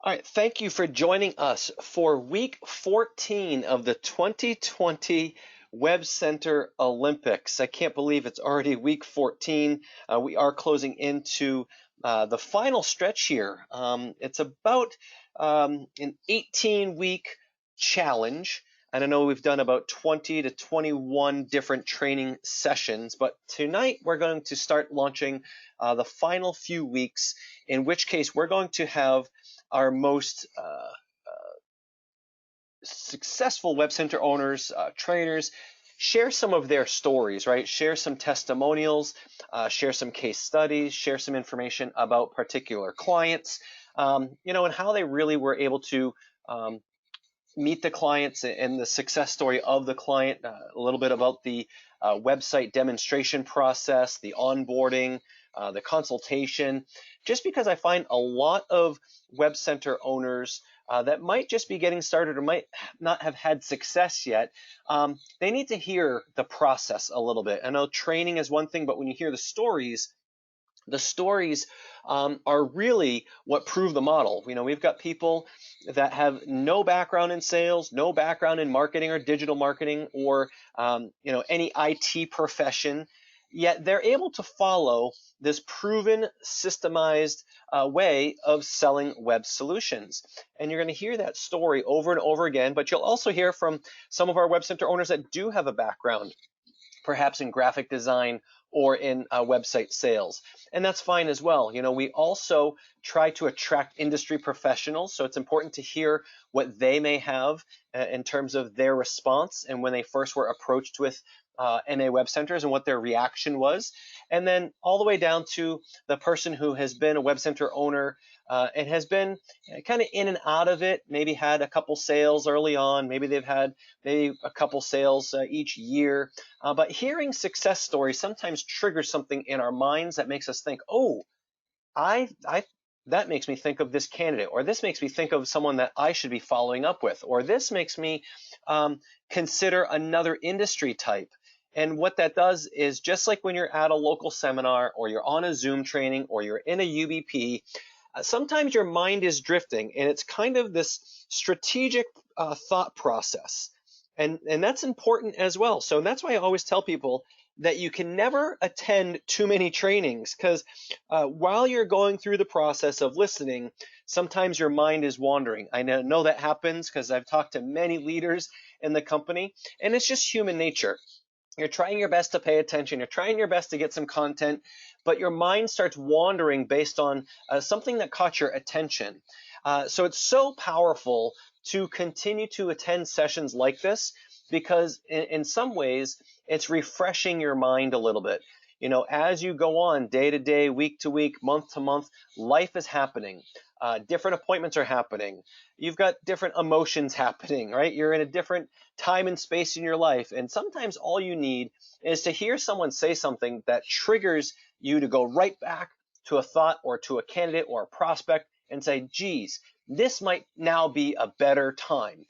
All right, thank you for joining us for week 14 of the 2020 WebCenter Olympics. I can't believe it's already week 14. We are closing into the final stretch here. It's about an 18-week challenge. And I know we've done about 20 to 21 different training sessions, but tonight we're going to start launching the final few weeks, in which case we're going to have our most successful web center owners, trainers, share some of their stories, right? Share some testimonials, share some case studies, share some information about particular clients, and how they really were able to meet the clients and the success story of the client, a little bit about the website demonstration process, the onboarding, the consultation, just because I find a lot of web center owners that might just be getting started or might not have had success yet, they need to hear the process a little bit. I know training is one thing, but when you hear the stories are really what prove the model. We've got people that have no background in sales, no background in marketing or digital marketing or any IT profession, yet they're able to follow this proven, systemized way of selling web solutions. And you're going to hear that story over and over again, but you'll also hear from some of our web center owners that do have a background, perhaps in graphic design or in website sales. And that's fine as well. We also try to attract industry professionals, so it's important to hear what they may have in terms of their response and when they first were approached with MA Web Centers and what their reaction was. And then all the way down to the person who has been a Web Center owner and has been kind of in and out of it, maybe had a couple sales early on, maybe they've had maybe a couple sales each year. But hearing success stories sometimes triggers something in our minds that makes us think, oh, I that makes me think of this candidate, or this makes me think of someone that I should be following up with, or this makes me consider another industry type. And what that does is, just like when you're at a local seminar or you're on a Zoom training or you're in a UBP, sometimes your mind is drifting, and it's kind of this strategic thought process. And that's important as well. So that's why I always tell people that you can never attend too many trainings, because while you're going through the process of listening, sometimes your mind is wandering. I know that happens because I've talked to many leaders in the company, and it's just human nature. You're trying your best to pay attention, you're trying your best to get some content, but your mind starts wandering based on something that caught your attention. So it's so powerful to continue to attend sessions like this, because in some ways it's refreshing your mind a little bit. As you go on day to day, week to week, month to month, life is happening. Different appointments are happening. You've got different emotions happening, right? You're in a different time and space in your life. And sometimes all you need is to hear someone say something that triggers you to go right back to a thought or to a candidate or a prospect and say, geez, this might now be a better time.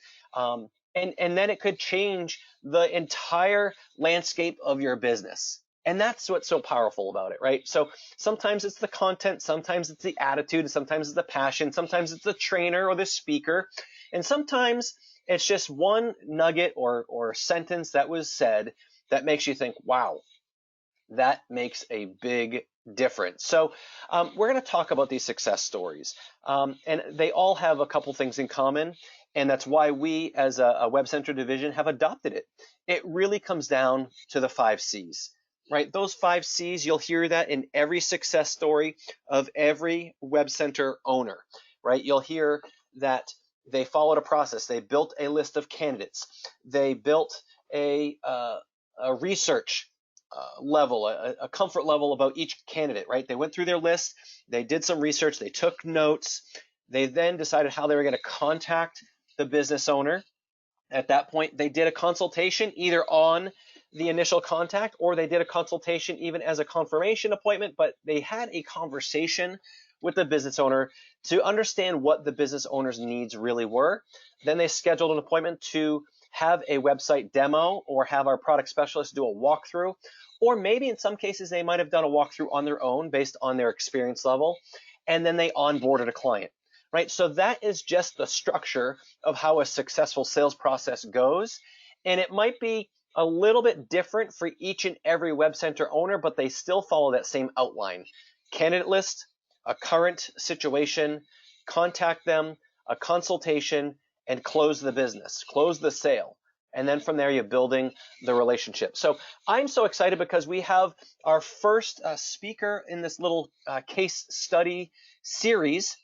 And then it could change the entire landscape of your business. And that's what's so powerful about it, right? So sometimes it's the content, sometimes it's the attitude, sometimes it's the passion, sometimes it's the trainer or the speaker, and sometimes it's just one nugget or sentence that was said that makes you think, wow, that makes a big difference. So we're going to talk about these success stories, and they all have a couple things in common, and that's why we as a Web Center division have adopted it. It really comes down to the 5 C's. Right, those 5 C's, you'll hear that in every success story of every Web Center owner, right? You'll hear that they followed a process. They built a list of candidates. They built a research level, a comfort level about each candidate, right? They went through their list. They did some research. They took notes. They then decided how they were going to contact the business owner. At that point, they did a consultation either on the initial contact, or they did a consultation even as a confirmation appointment, but they had a conversation with the business owner to understand what the business owner's needs really were. Then they scheduled an appointment to have a website demo or have our product specialist do a walkthrough, or maybe in some cases they might have done a walkthrough on their own based on their experience level, and then they onboarded a client. right? So that is just the structure of how a successful sales process goes. And it might be a little bit different for each and every WebCenter owner, but they still follow that same outline. Candidate list, a current situation, contact them, a consultation, and close the business, close the sale. And then from there, you're building the relationship. So I'm so excited because we have our first speaker in this little case study series.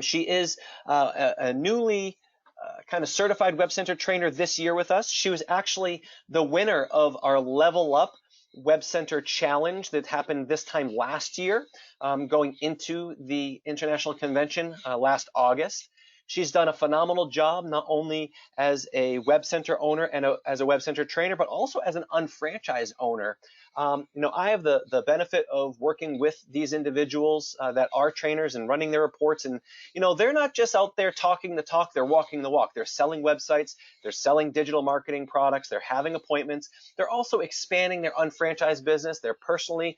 She is a newly kind of certified WebCenter trainer this year with us. She was actually the winner of our Level Up WebCenter Challenge that happened this time last year, going into the International Convention last August. She's done a phenomenal job, not only as a WebCenter owner and as a WebCenter trainer, but also as an unfranchised owner. I have the benefit of working with these individuals that are trainers and running their reports. And, they're not just out there talking the talk, they're walking the walk. They're selling websites, they're selling digital marketing products, they're having appointments. They're also expanding their unfranchised business. They're personally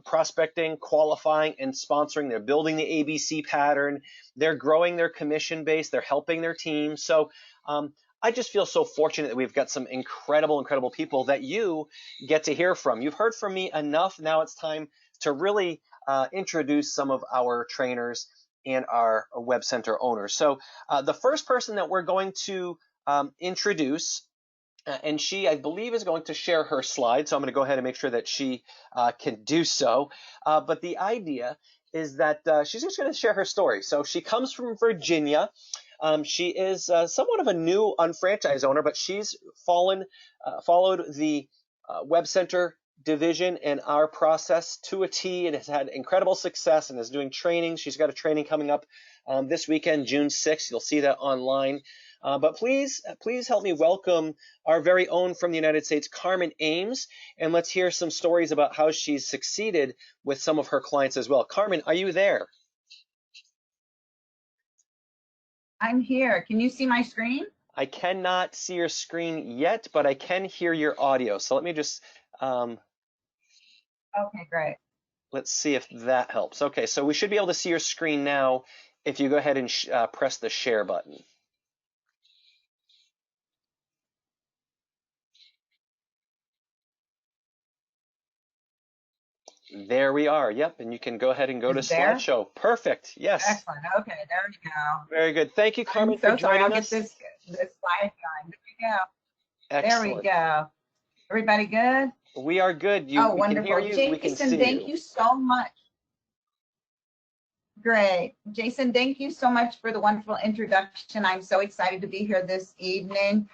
prospecting, qualifying, and sponsoring. They're building the ABC pattern. They're growing their commission base. They're helping their team. So I just feel so fortunate that we've got some incredible people that you get to hear from. You've heard from me enough. Now it's time to really introduce some of our trainers and our WebCenter owners. So the first person that we're going to introduce, and she, I believe, is going to share her slide. So I'm going to go ahead and make sure that she can do so. But the idea is that she's just going to share her story. So she comes from Virginia. She is somewhat of a new unfranchised owner, but she's followed the WebCenter division and our process to a T and has had incredible success and is doing training. She's got a training coming up this weekend, June 6th. You'll see that online. But please help me welcome our very own from the United States, Carmen Ames, and let's hear some stories about how she's succeeded with some of her clients as well. Carmen, are you there? I'm here. Can you see my screen? I cannot see your screen yet, but I can hear your audio. So let me just, okay, great. Let's see if that helps. Okay, so we should be able to see your screen now if you go ahead and press the share button. There we are. Yep, and you can go ahead and go to slideshow. Perfect. Yes. Excellent. Okay, there we go. Very good. Thank you, Carmen, for joining us. I'll get this slide going. There we go. Excellent. There we go. Everybody good? We are good. We wonderful. Can hear you. Jason, we can see thank you so much. Great. Jason, thank you so much for the wonderful introduction. I'm so excited to be here this evening.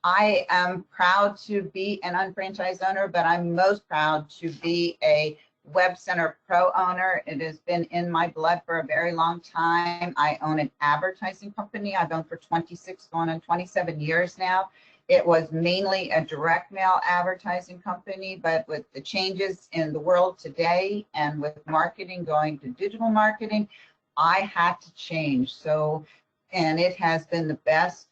I am proud to be an unfranchised owner, but I'm most proud to be a WebCenter Pro owner. It has been in my blood for a very long time. I own an advertising company. I've owned for 26, going on 27 years now. It was mainly a direct mail advertising company, but with the changes in the world today and with marketing going to digital marketing, I had to change. And it has been the best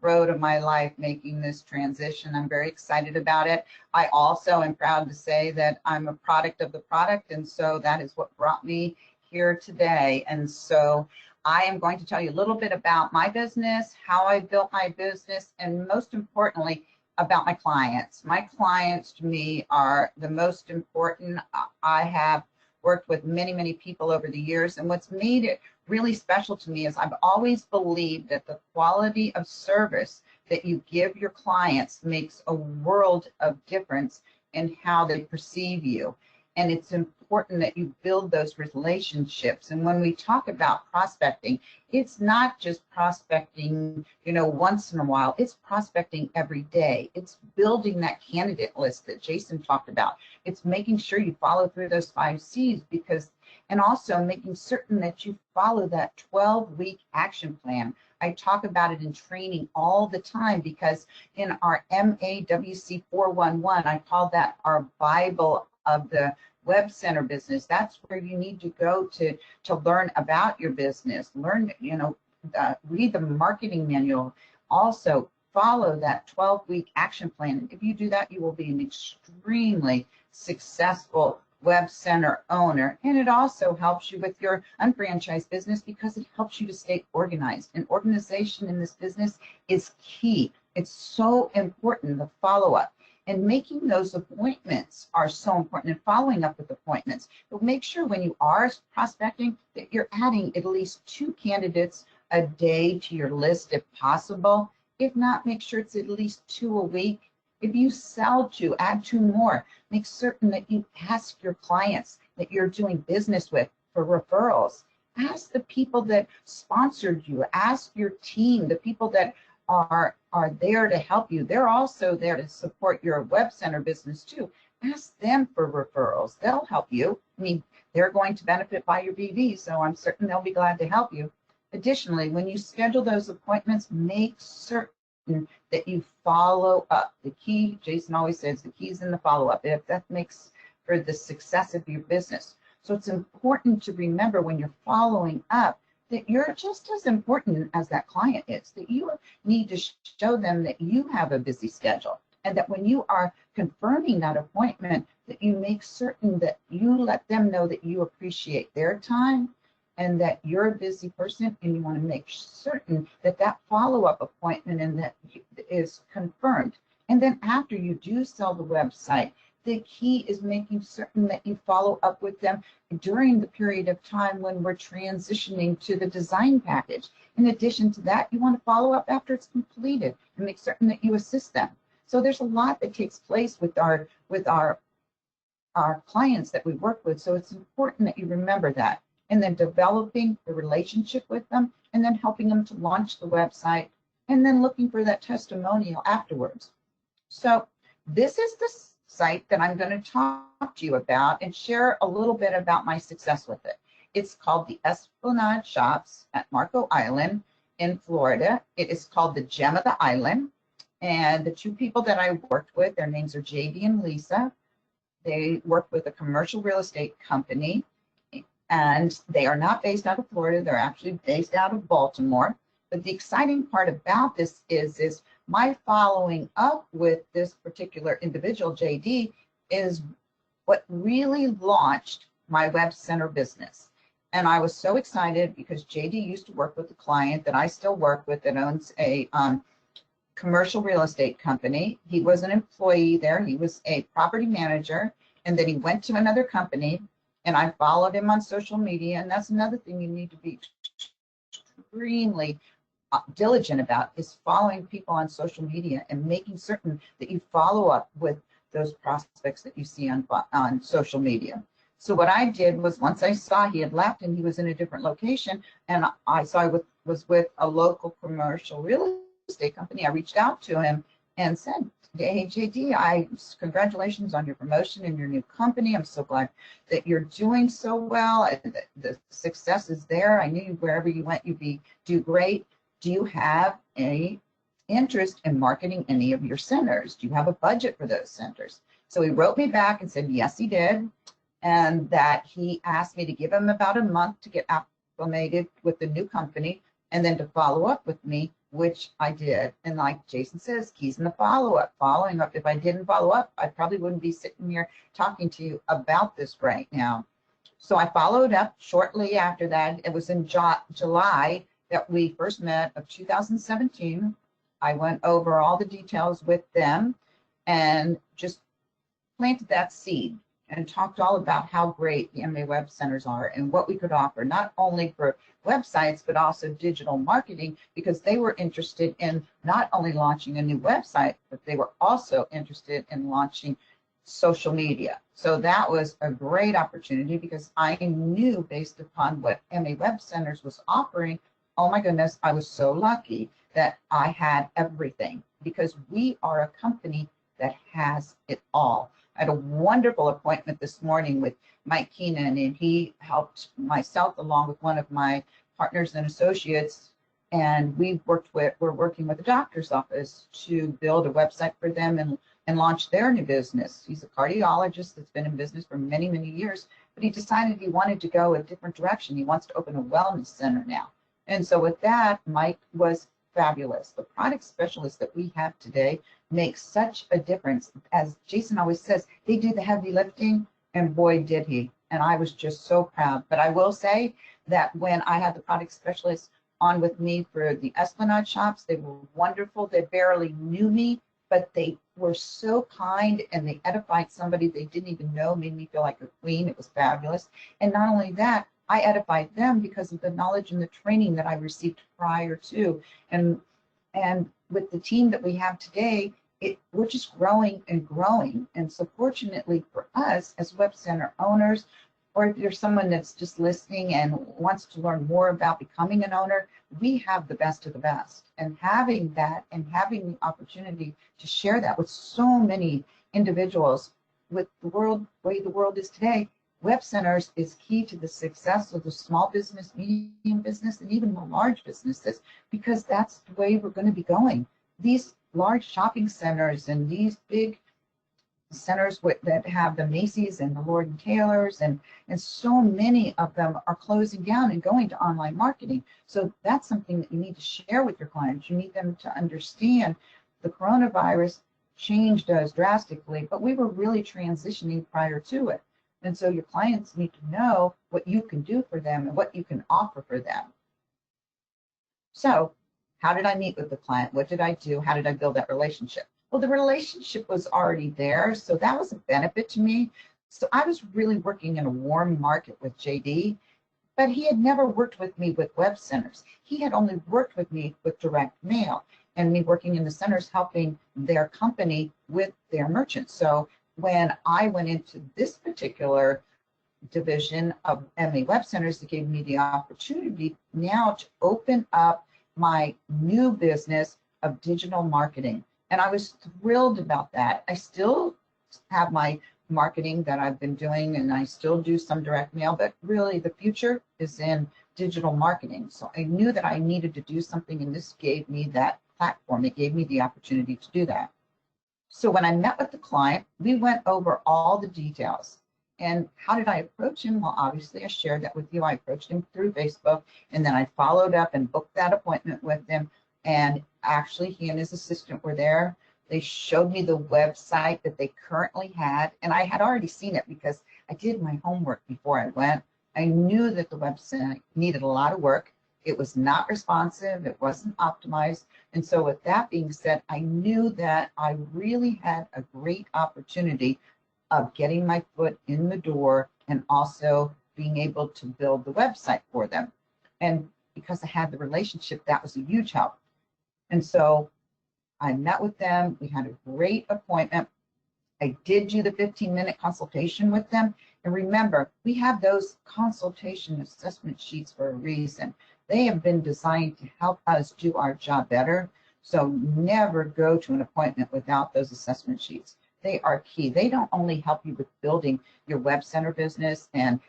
road of my life making this transition. I'm very excited about it. I also am proud to say that I'm a product of the product, and so that is what brought me here today. And so I am going to tell you a little bit about my business, how I built my business, and most importantly, about my clients. My clients to me are the most important. I have worked with many people over the years, and what's made it really special to me is I've always believed that the quality of service that you give your clients makes a world of difference in how they perceive you. And it's important that you build those relationships. And when we talk about prospecting, it's not just prospecting, once in a while. It's prospecting every day. It's building that candidate list that Jason talked about. It's making sure you follow through those 5 C's and also making certain that you follow that 12-week action plan. I talk about it in training all the time because in our MAWC 411, I call that our Bible of the WebCenter business. That's where you need to go to learn about your business, learn, read the marketing manual, also follow that 12-week action plan. If you do that, you will be an extremely successful web center owner. And it also helps you with your unfranchised business because it helps you to stay organized. And organization in this business is key. It's so important, the follow-up. And making those appointments are so important, and following up with appointments. But make sure when you are prospecting that you're adding at least 2 candidates a day to your list if possible. If not, make sure it's at least 2 a week. If you sell 2, add 2 more. Make certain that you ask your clients that you're doing business with for referrals. Ask the people that sponsored you. Ask your team, the people that are there to help you. They're also there to support your web center business too. Ask them for referrals. They'll help you. I mean, they're going to benefit by your BD, so I'm certain they'll be glad to help you. Additionally, when you schedule those appointments, make certain that you follow up. The key, Jason always says, the key is in the follow-up. If that makes for the success of your business. So it's important to remember when you're following up that you're just as important as that client is, that you need to show them that you have a busy schedule, and that when you are confirming that appointment, that you make certain that you let them know that you appreciate their time and that you're a busy person, and you want to make certain that that follow-up appointment and that is confirmed. And then after you do sell the website, the key is making certain that you follow up with them during the period of time when we're transitioning to the design package. In addition to that, you want to follow up after it's completed and make certain that you assist them. So there's a lot that takes place with our clients that we work with. So it's important that you remember that. And then developing the relationship with them, and then helping them to launch the website, and then looking for that testimonial afterwards. So this is the site that I'm going to talk to you about and share a little bit about my success with it. It's called the Esplanade Shops at Marco Island in Florida. It is called the Gem of the Island. And the 2 people that I worked with, their names are JD and Lisa. They work with a commercial real estate company, and they are not based out of Florida. They're actually based out of Baltimore. But the exciting part about this is my following up with this particular individual, JD, is what really launched my web center business. And I was so excited because JD used to work with a client that I still work with that owns a commercial real estate company. He was an employee there. He was a property manager, and then he went to another company, and I followed him on social media. And that's another thing you need to be extremely diligent about, is following people on social media and making certain that you follow up with those prospects that you see on social media. So what I did was, once I saw he had left and he was in a different location, and I saw I was with a local commercial real estate company, I reached out to him and said, hey, JD, congratulations on your promotion in your new company. I'm so glad that you're doing so well. The success is there. I knew wherever you went, you'd do great. Do you have any interest in marketing any of your centers? Do you have a budget for those centers? So he wrote me back and said, yes, he did. And that he asked me to give him about a month to get acclimated with the new company, and then to follow up with me, which I did. And like Jason says, keys in the follow-up, following up. If I didn't follow up, I probably wouldn't be sitting here talking to you about this right now. So I followed up shortly after that. It was in July that we first met of 2017. I went over all the details with them and just planted that seed and talked all about how great the MA Web Centers are and what we could offer, not only for websites, but also digital marketing, because they were interested in not only launching a new website, but they were also interested in launching social media. So that was a great opportunity, because I knew, based upon what MA Web Centers was offering, oh my goodness, I was so lucky that I had everything, because we are a company that has it all. I had a wonderful appointment this morning with Mike Keenan, and he helped myself along with one of my partners and associates, and we're working with the doctor's office to build a website for them and launch their new business. He's a cardiologist that's been in business for many, many years, but he decided he wanted to go a different direction. He wants to open a wellness center now. And so with that, Mike was fabulous. The product specialists that we have today make such a difference. As Jason always says, they do the heavy lifting. And boy, did he. And I was just so proud. But I will say that when I had the product specialist on with me for the Esplanade shops, they were wonderful. They barely knew me, but they were so kind and they edified somebody they didn't even know, made me feel like a queen. It was fabulous. And not only that, I edified them because of the knowledge and the training that I received prior to. And with the team that we have today, we're just growing and growing. And so fortunately for us as WebCenter owners, or if there's someone that's just listening and wants to learn more about becoming an owner, we have the best of the best. And having that and having the opportunity to share that with so many individuals with the world, the way the world is today, Web Centers is key to the success of the small business, medium business, and even the large businesses, because that's the way we're going to be going. These large shopping centers and these big centers that have the Macy's and the Lord and Taylor's and so many of them are closing down and going to online marketing. So that's something that you need to share with your clients. You need them to understand the coronavirus changed us drastically, but we were really transitioning prior to it. And so your clients need to know what you can do for them and what you can offer for them. So how did I meet with the client? What did I do? How did I build that relationship? Well, the relationship was already there, so that was a benefit to me. So I was really working in a warm market with JD, but he had never worked with me with web centers. He had only worked with me with direct mail and me working in the centers helping their company with their merchants. So when I went into this particular division of MA Web Centers, that gave me the opportunity now to open up my new business of digital marketing. And I was thrilled about that. I still have my marketing that I've been doing, and I still do some direct mail, but really the future is in digital marketing. So I knew that I needed to do something, and this gave me that platform. It gave me the opportunity to do that. So when I met with the client, we went over all the details. And how did I approach him? Well, obviously, I shared that with you. I approached him through Facebook, and then I followed up and booked that appointment with him. And actually, he and his assistant were there. They showed me the website that they currently had, and I had already seen it because I did my homework before I went. I knew that the website needed a lot of work. It was not responsive. It wasn't optimized. And so with that being said, I knew that I really had a great opportunity of getting my foot in the door and also being able to build the website for them. And because I had the relationship, that was a huge help. And so I met with them. We had a great appointment. I did do the 15-minute consultation with them. And remember, we have those consultation assessment sheets for a reason. They have been designed to help us do our job better. So never go to an appointment without those assessment sheets. They are key. They don't only help you with building your web center business, and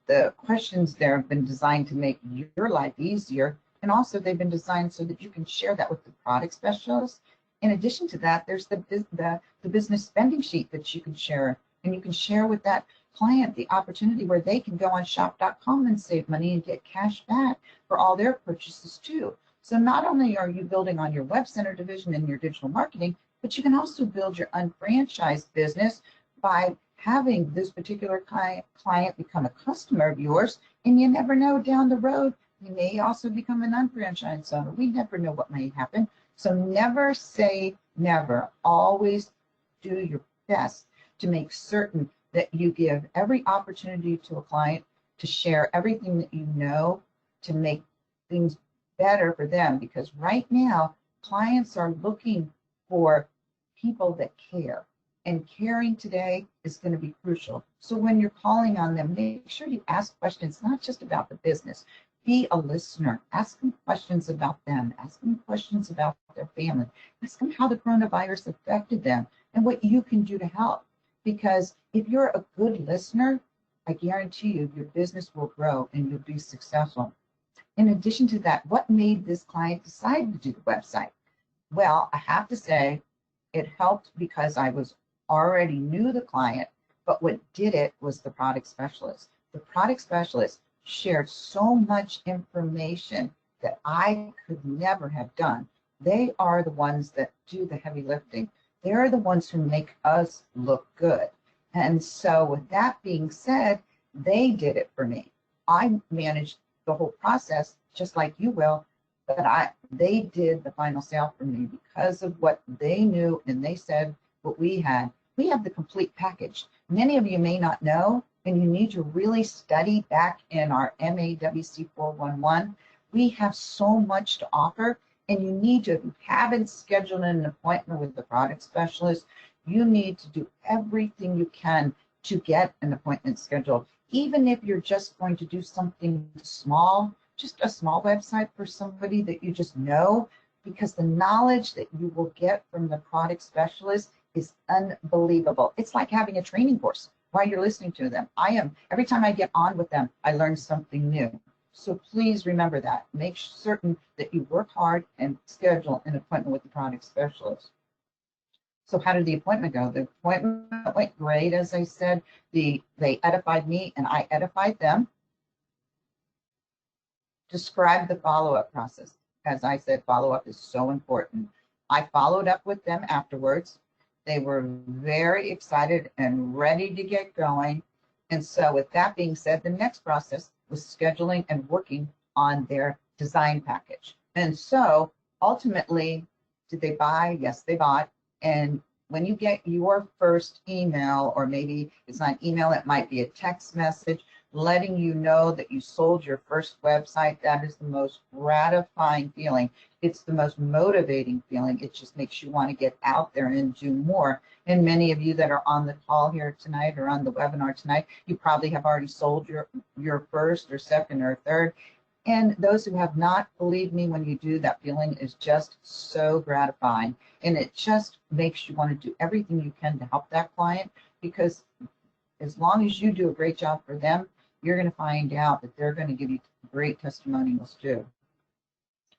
the questions there have been designed to make your life easier. And also they've been designed so that you can share that with the product specialist. In addition to that, there's the business spending sheet that you can share. And you can share with that client the opportunity where they can go on shop.com and save money and get cash back for all their purchases too. So not only are you building on your web center division and your digital marketing, but you can also build your unfranchised business by having this particular client become a customer of yours. And you never know, down the road, you may also become an unfranchised owner. We never know what may happen. So never say never. Always do your best to make certain that you give every opportunity to a client to share everything that you know to make things better for them. Because right now, clients are looking for people that care. And caring today is going to be crucial. So when you're calling on them, make sure you ask questions, not just about the business. Be a listener. Ask them questions about them. Ask them questions about their family. Ask them how the coronavirus affected them and what you can do to help. Because if you're a good listener, I guarantee you your business will grow and you'll be successful. In addition to that, what made this client decide to do the website? Well, I have to say it helped because I was already knew the client, but what did it was the product specialist. The product specialist shared so much information that I could never have done. They are the ones that do the heavy lifting. They're the ones who make us look good. And so with that being said, they did it for me. I managed the whole process just like you will, but they did the final sale for me because of what they knew, and they said what we had. We have the complete package. Many of you may not know, and you need to really study back in our MAWC 411. We have so much to offer, and you need to, if you haven't scheduled an appointment with the product specialist, you need to do everything you can to get an appointment scheduled. Even if you're just going to do something small, just a small website for somebody that you just know, because the knowledge that you will get from the product specialist is unbelievable. It's like having a training course while you're listening to them. Every time I get on with them, I learn something new. So please remember that. Make certain that you work hard and schedule an appointment with the product specialist. So how did the appointment go? The appointment went great, as I said. They edified me and I edified them. Describe the follow-up process. As I said, follow-up is so important. I followed up with them afterwards. They were very excited and ready to get going. And so with that being said, the next process was scheduling and working on their design package. And so ultimately, did they buy? Yes, they bought. And when you get your first email, or maybe it's not email, it might be a text message letting you know that you sold your first website, that is the most gratifying feeling. It's the most motivating feeling. It just makes you want to get out there and do more. And many of you that are on the call here tonight or on the webinar tonight, you probably have already sold your first or second or third. And those who have not, believe me, when you do, that feeling is just so gratifying. And it just makes you want to do everything you can to help that client, because as long as you do a great job for them, you're going to find out that they're going to give you great testimonials too.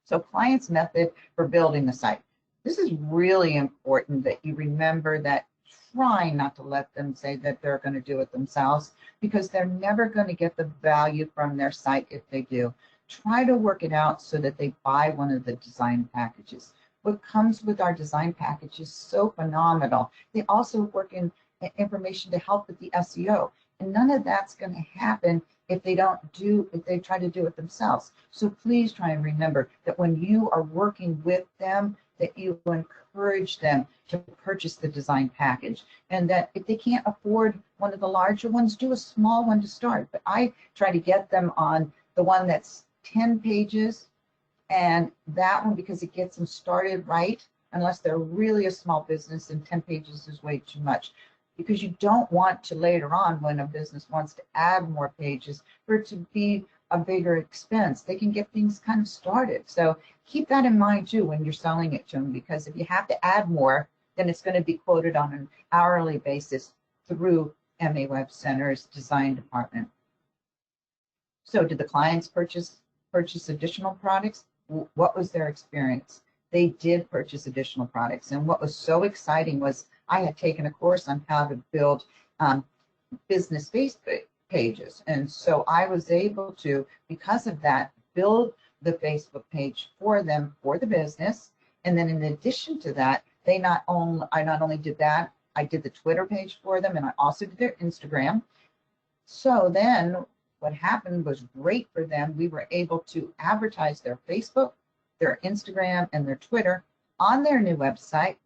So client's method for building the site. This is really important that you remember that. Try not to let them say that they're going to do it themselves, because they're never going to get the value from their site if they do. Try to work it out so that they buy one of the design packages. What comes with our design package is so phenomenal. They also work in information to help with the SEO. And none of that's going to happen if they try to do it themselves. So please try and remember that when you are working with them, that you encourage them to purchase the design package. And that if they can't afford one of the larger ones, do a small one to start. But I try to get them on the one that's 10 pages, and that one, because it gets them started right, unless they're really a small business, and 10 pages is way too much. Because you don't want to later on, when a business wants to add more pages, for it to be a bigger expense. They can get things kind of started. So keep that in mind too when you're selling it to them, because if you have to add more, then it's going to be quoted on an hourly basis through MA WebCenter's design department. So did the clients purchase additional products? What was their experience? They did purchase additional products. And what was so exciting was I had taken a course on how to build business Facebook pages. And so I was able to, because of that, build the Facebook page for them, for the business. And then in addition to that, I not only did that, I did the Twitter page for them, and I also did their Instagram. So then what happened was great for them. We were able to advertise their Facebook, their Instagram, and their Twitter on their new website.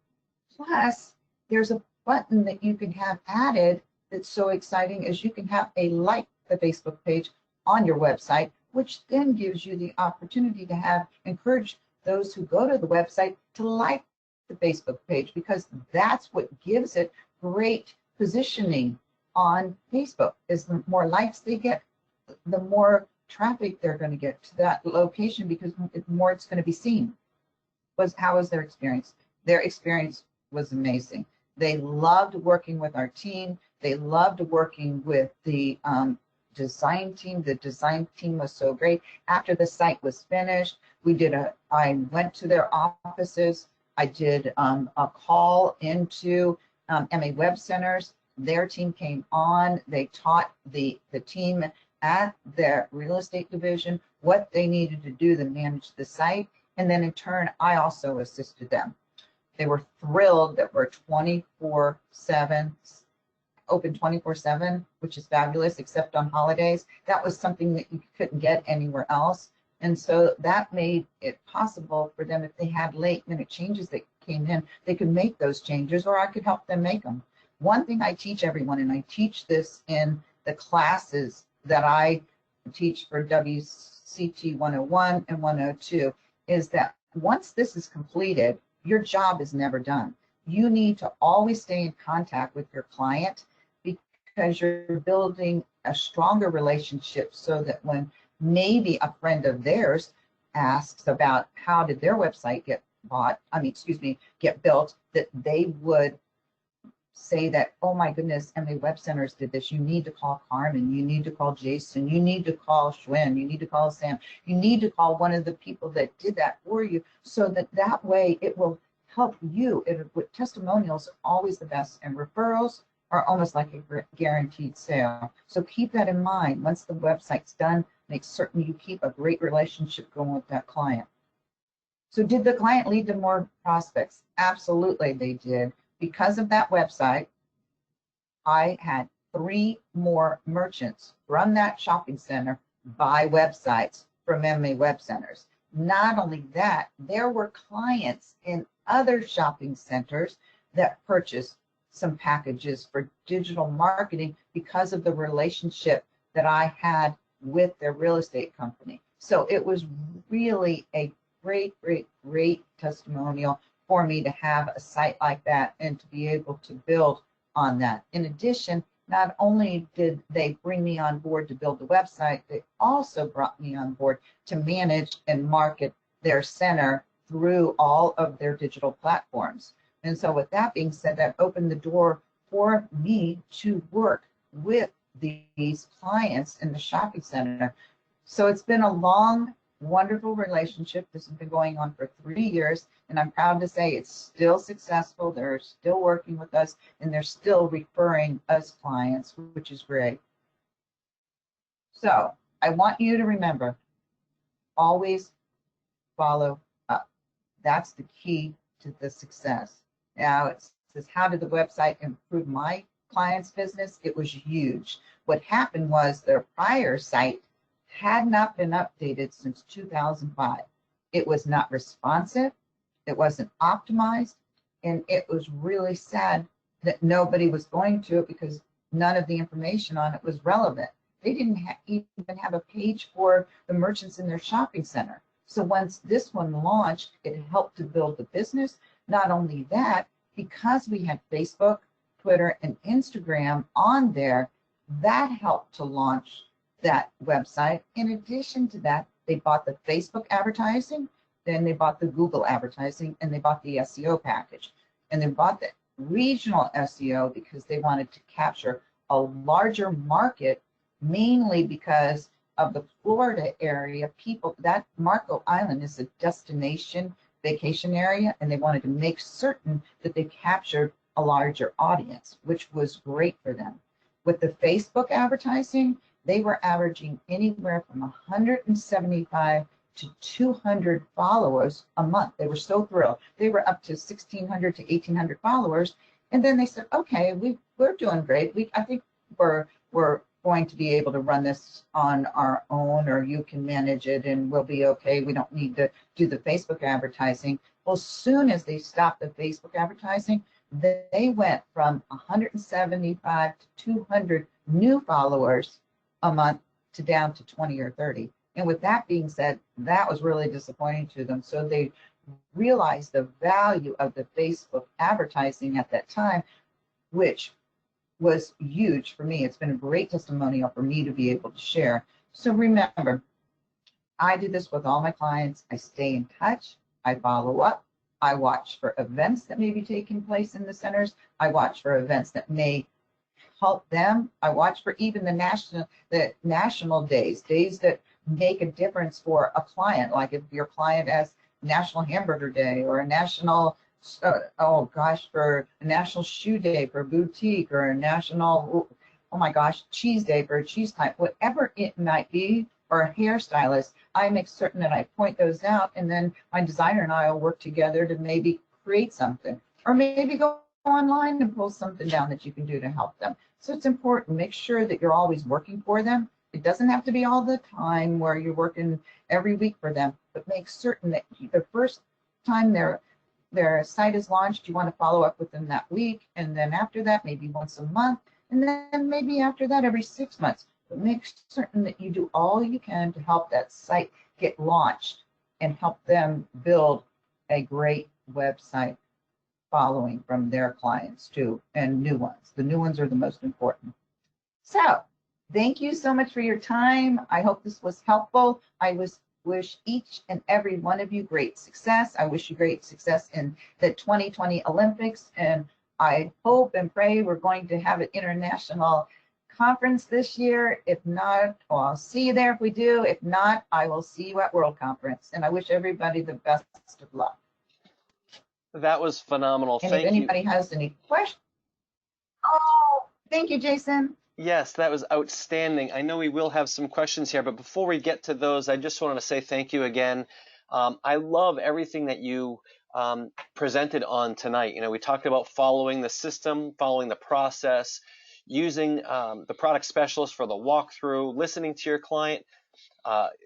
Plus, there's a button that you can have added that's so exciting, as you can have a like the Facebook page on your website, which then gives you the opportunity to encourage those who go to the website to like the Facebook page, because that's what gives it great positioning on Facebook. Is the more likes they get, the more traffic they're going to get to that location, because the more it's going to be seen. How was their experience? Their experience was amazing. They loved working with our team. They loved working with the design team. The design team was so great. After the site was finished, I went to their offices. I did a call into MA Web Centers. Their team came on. They taught the team at their real estate division what they needed to do to manage the site. And then in turn, I also assisted them. They were thrilled that we're 24/7 open 24/7, which is fabulous, except on holidays. That was something that you couldn't get anywhere else. And so that made it possible for them, if they had late minute changes that came in, they could make those changes, or I could help them make them. One thing I teach everyone, and I teach this in the classes that I teach for WCT 101 and 102, is that once this is completed, your job is never done. You need to always stay in contact with your client, because you're building a stronger relationship, so that when maybe a friend of theirs asks about how did their website get get built, that they would say that, oh my goodness, MA Web Centers did this. You need to call Carmen. You need to call Jason. You need to call Schwinn. You need to call Sam. You need to call one of the people that did that for you, so that way it will help you. Testimonials are always the best, and referrals are almost like a guaranteed sale. So keep that in mind. Once the website's done, make certain you keep a great relationship going with that client. So did the client lead to more prospects? Absolutely, they did. Because of that website, I had 3 more merchants from that shopping center buy websites from MA Web Centers. Not only that, there were clients in other shopping centers that purchased some packages for digital marketing because of the relationship that I had with their real estate company. So it was really a great, great, great testimonial for me to have a site like that and to be able to build on that. In addition, not only did they bring me on board to build the website, they also brought me on board to manage and market their center through all of their digital platforms. And so with that being said, that opened the door for me to work with these clients in the shopping center. So it's been a long, wonderful relationship. This has been going on for 3 years, and I'm proud to say it's still successful. They're still working with us, and they're still referring us clients, which is great. So I want you to remember, always follow up. That's the key to the success. Now it says, how did the website improve my client's business? It was huge. What happened was their prior site had not been updated since 2005. It was not responsive, it wasn't optimized, and it was really sad that nobody was going to it because none of the information on it was relevant. They didn't even have a page for the merchants in their shopping center. So once this one launched, it helped to build the business. Not only that, because we had Facebook, Twitter, and Instagram on there, that helped to launch that website. In addition to that, they bought the Facebook advertising, then they bought the Google advertising, and they bought the SEO package. And they bought the regional SEO because they wanted to capture a larger market, mainly because of the Florida area. People, that Marco Island is a destination vacation area, and they wanted to make certain that they captured a larger audience, which was great for them. With the Facebook advertising, they were averaging anywhere from 175 to 200 followers a month. They were so thrilled. They were up to 1,600 to 1,800 followers. And then they said, okay, we're doing great. I think we're going to be able to run this on our own, or you can manage it and we'll be okay. We don't need to do the Facebook advertising. Well, as soon as they stopped the Facebook advertising, they went from 175 to 200 new followers a month to down to 20 or 30. And with that being said, that was really disappointing to them. So they realized the value of the Facebook advertising at that time, which was huge for me. It's been a great testimonial for me to be able to share. So remember, I do this with all my clients. I stay in touch. I follow up. I watch for events that may be taking place in the centers. I watch for events that may help them. I watch for even the national days that make a difference for a client. Like if your client has National Hamburger Day, or a national, for a National Shoe Day for a boutique, or a national, cheese day for a cheese type, whatever it might be, or a hairstylist, I make certain that I point those out, and then my designer and I will work together to maybe create something, or maybe go online and pull something down that you can do to help them. So it's important. Make sure that you're always working for them. It doesn't have to be all the time where you're working every week for them, but make certain that the first time their site is launched, you want to follow up with them that week, and then after that, maybe once a month, and then maybe after that, every 6 months. But make certain that you do all you can to help that site get launched and help them build a great website following from their clients too, and new ones. The new ones are the most important. So thank you so much for your time. I hope this was helpful. Wish each and every one of you great success. I wish you great success in the 2020 Olympics, and I hope and pray we're going to have an international conference this year. If not, well, I'll see you there if we do. If not, I will see you at World Conference, and I wish everybody the best of luck. That was phenomenal. And Thank if anybody has any questions, oh, thank you, Jason. Yes, that was outstanding. I know we will have some questions here, but before we get to those, I just want to say thank you again. I love everything that you presented on tonight. You know, we talked about following the system, following the process, using the product specialist for the walkthrough, listening to your client.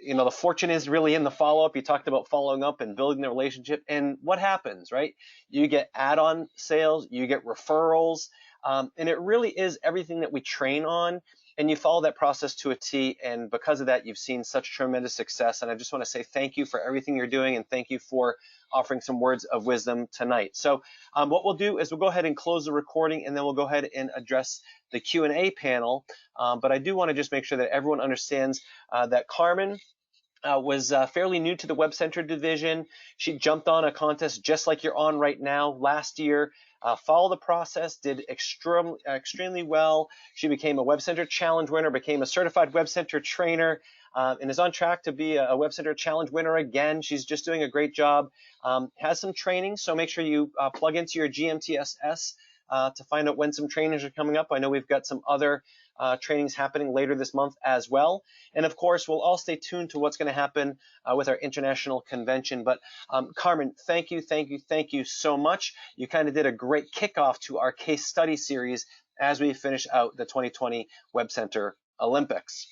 You know, the fortune is really in the follow-up. You talked about following up and building the relationship. And what happens, right? You get add-on sales, you get referrals, and it really is everything that we train on. And you follow that process to a T. And because of that, you've seen such tremendous success. And I just want to say thank you for everything you're doing, and thank you for offering some words of wisdom tonight. So what we'll do is we'll go ahead and close the recording, and then we'll go ahead and address the Q&A panel. But I do want to just make sure that everyone understands that Carmen was fairly new to the WebCenter division. She jumped on a contest just like you're on right now last year, followed the process, did extremely well. She became a WebCenter Challenge winner, became a certified WebCenter trainer, and is on track to be a WebCenter Challenge winner again. She's just doing a great job. Has some training, so make sure you plug into your GMTSS to find out when some trainings are coming up. I know we've got some other trainings happening later this month as well. And of course, we'll all stay tuned to what's going to happen with our international convention. But Carmen, thank you so much. You kind of did a great kickoff to our case study series as we finish out the 2020 WebCenter Olympics.